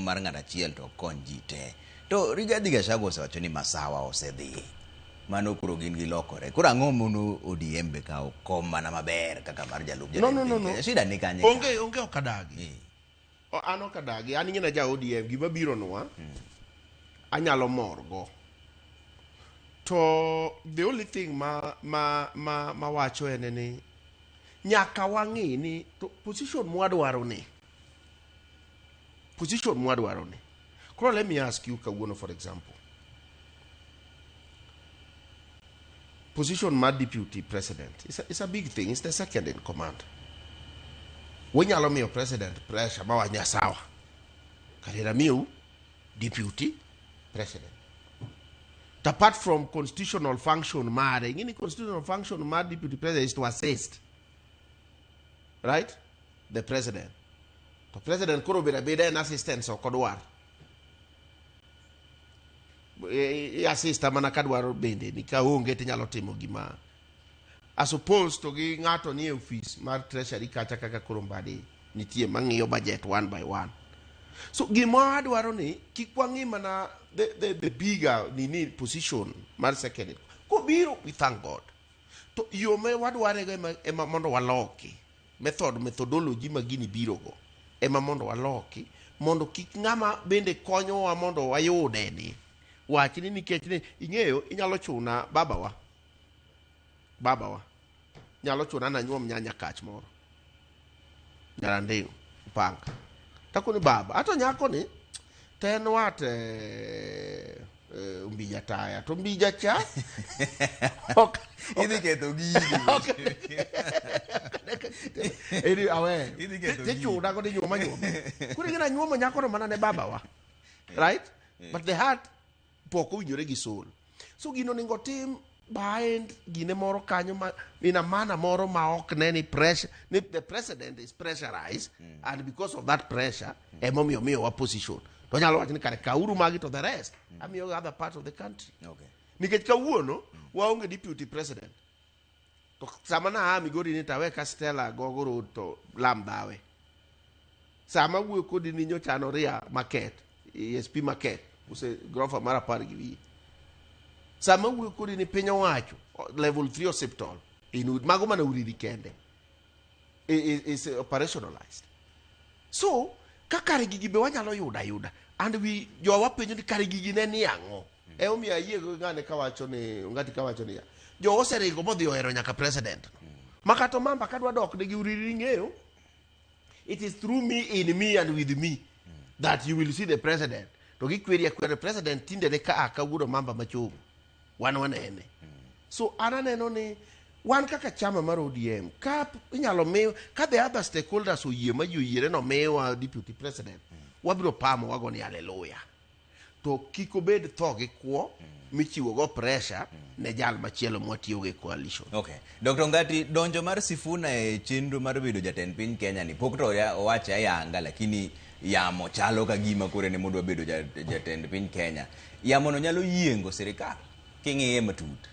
mar ng'at achiel to kony ji te. To Rigathi Gachagua osewacho ni masawa osedhi. Mano kuro gin gilokore. Kuro ang'o mono ODM be kawo kom mana maber kaka mar Jalup jatend piny. Shida ni kanye. Onge okadagi. An okadagi. An ing'ena ja ODM gima biro nwa. Anyalo morgo. To the only thing ma wacho en ni nyaka wang'i ni position mwadwaro ni. Kuro let me ask you kawuono for example. Position my deputy president. It's a big thing. It's the second in command. When you allow me a president pressure, bawa nyasawa. Karira miu deputy president. Apart from constitutional function, any constitutional function, my deputy president is to assist, right? The president. The president could be an assistant or kodwar. Assista mana kadwaro bende ni ka onge tinyalo timo gima as opposed to gi ng'ato ni office mar treasury kacha kaka korombadi nitie mang'iyo budget one by one. So gima adwaro ni kik wang'i mana the bigger ni position mar second ko biro we thank God to yo me wadware go ema mondo waloki methodology magini biro go ema mondo waloki mondo kik ng'ama bende konyowa mondo wayude ni wachini nikech ni ing'eyo inyalo chuna babawa nyalo chuna na nyuom nyanya kach moro nyaranding panga takoni baba ato nyako ni ten wat umbija taya to umbija cha idhi ketho gidi eri awe te chuna ko ni nyuoma kuri gina nyuoma nyako no mana ne babawa right but the heart poko winjore gi soul. So gino ningo tim behind gine moro kanyo ma ina mana moro ma ok neni pressure the president is pressurized and because of that pressure emomiyo miyo wa position to nyalo wacho ni kare kauru magi to the rest amiyo other parts of the country. Okay. Nikech kawuono waonge deputy president to sama na amigori ni tawe ka Stella gogoro to lam dawe sama wuo kodi ni nyocha ria market ESP market use grofa mara par gibi sama wuo kodi ni piny owacho level 3 hospital in mago mana uridi kende is operationalized. So kakare gigi be wanyalo yuda and we jowa penjo ni kare gigi ne ni ang'o omiyo ayie go ngane kawacho ni ngati kawacho ni jo oseringo modhi ohero nyaka president makato mamba kadwa dok ne gi uridi ng'eyo it is through me, in me and with me that you will see the president. To gi kweri the president tinde ne ka akawuono mamba machogo wan ene. So ananeno ni wan kaka chama mar ODM ka inyalo miyo ka the other stakeholders oyie ma yoyiere no miyo deputy president wabiro pamo wago ni hallelujah. To kiko bed tho gi kwo michiwo go pressure ne jal machielo mwatiyo ge coalition. Okay. Dr. Ngati, donjo mar Sifuna e chenro mar bedo jatend piny Kenya ni pok to owache ayanga lakini yamo chalo ka gima kore ne modwa bedo jatend piny Kenya. Yamo no nyalo yiengo sirikal king'iye matut.